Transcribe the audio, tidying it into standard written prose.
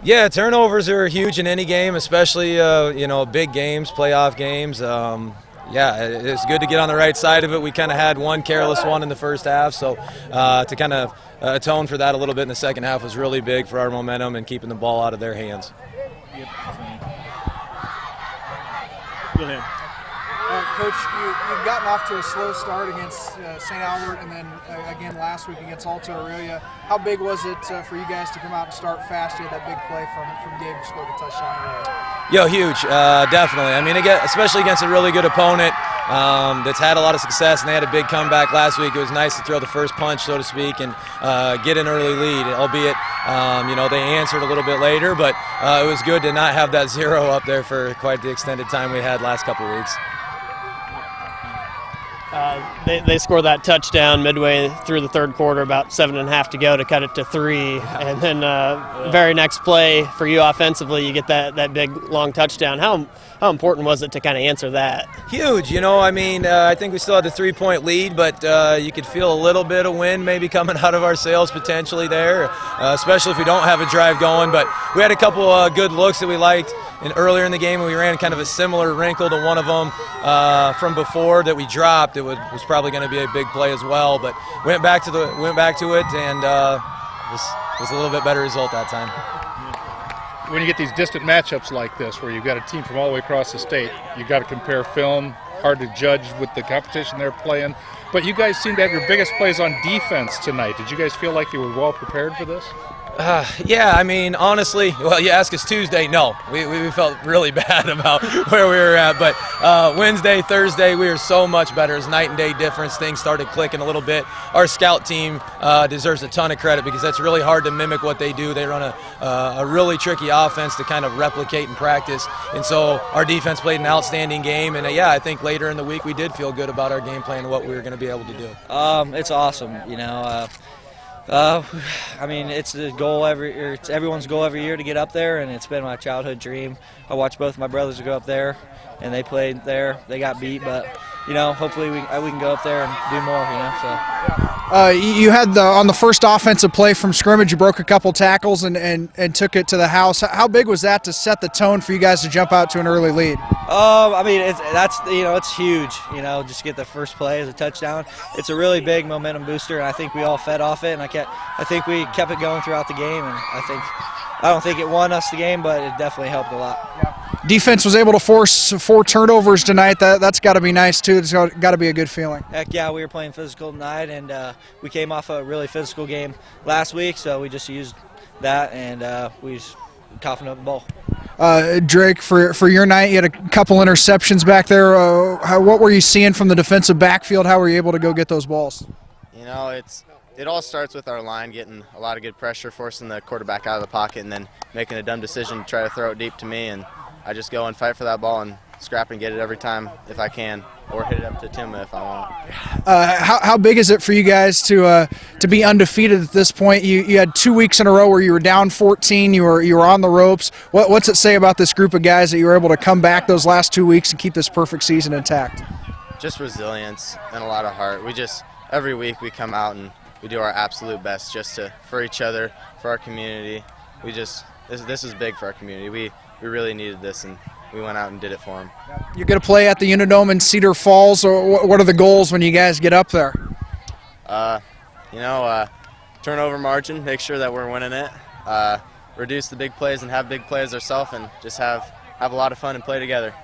Yeah, turnovers are huge in any game, especially big games, playoff games. Yeah, it's good to get on the right side of it. We kind of had one careless one in the first half, so to kind of atone for that a little bit in the second half was really big for our momentum and keeping the ball out of their hands. Yep. Go ahead. Coach, you've gotten off to a slow start against St. Albert and then again last week against Alta Aurelia. How big was it for you guys to come out and start fast? You had that big play from Gabe to score the touchdown earlier. Yo, huge, definitely. I mean, especially against a really good opponent that's had a lot of success, and they had a big comeback last week. It was nice to throw the first punch, so to speak, and get an early lead, albeit they answered a little bit later, but it was good to not have that 0 up there for quite the extended time we had last couple weeks. They scored that touchdown midway through the third quarter, about 7.5 to go to cut it to 3. And then very next play for you offensively, you get that big long touchdown. How important was it to kind of answer that? Huge. I think we still had the 3-point lead, but you could feel a little bit of wind maybe coming out of our sails potentially there, especially if we don't have a drive going. But we had a couple good looks that we liked. And earlier in the game, we ran kind of a similar wrinkle to one of them from before that we dropped. It was probably going to be a big play as well, but went back to it, and was a little bit better result that time. When you get these distant matchups like this, where you've got a team from all the way across the state, you've got to compare film. Hard to judge with the competition they're playing. But you guys seem to have your biggest plays on defense tonight. Did you guys feel like you were well prepared for this? Yeah, honestly, well, you ask us Tuesday, no. We felt really bad about where we were at. But Wednesday, Thursday, we were so much better. It was night and day difference. Things started clicking a little bit. Our scout team deserves a ton of credit because that's really hard to mimic what they do. They run a really tricky offense to kind of replicate in practice. And so our defense played an outstanding game. And, yeah, I think later in the week we did feel good about our game plan and what we were going to be able to do. It's awesome, it's the goal it's everyone's goal every year to get up there, and it's been my childhood dream. I watched both my brothers go up there, and they played there. They got beat, but hopefully we can go up there and do more. You had on the first offensive play from scrimmage, you broke a couple tackles and took it to the house. How big was that to set the tone for you guys to jump out to an early lead? It's huge. Just get the first play as a touchdown. It's a really big momentum booster, and I think we all fed off it. And I think we kept it going throughout the game, and I don't think it won us the game, but it definitely helped a lot. Yeah. Defense was able to force 4 turnovers tonight. That's got to be nice too. It's got to be a good feeling. Heck yeah, we were playing physical tonight, and we came off a really physical game last week, so we just used that, and we just coughing up the ball. Drake, for your night, you had a couple interceptions back there. What were you seeing from the defensive backfield? How were you able to go get those balls? It all starts with our line getting a lot of good pressure, forcing the quarterback out of the pocket, and then making a dumb decision to try to throw it deep to me. And I just go and fight for that ball and scrap and get it every time if I can, or hit it up to Tim if I want. How big is it for you guys to be undefeated at this point? You had 2 weeks in a row where you were down 14. You were on the ropes. What's it say about this group of guys that you were able to come back those last 2 weeks and keep this perfect season intact? Just resilience and a lot of heart. Every week we come out and we do our absolute best for each other, for our community. This is big for our community. We really needed this, and we went out and did it for them. You're going to play at the Unidome in Cedar Falls, or what are the goals when you guys get up there? Turnover margin, make sure that we're winning it, reduce the big plays and have big plays ourselves, and just have a lot of fun and play together.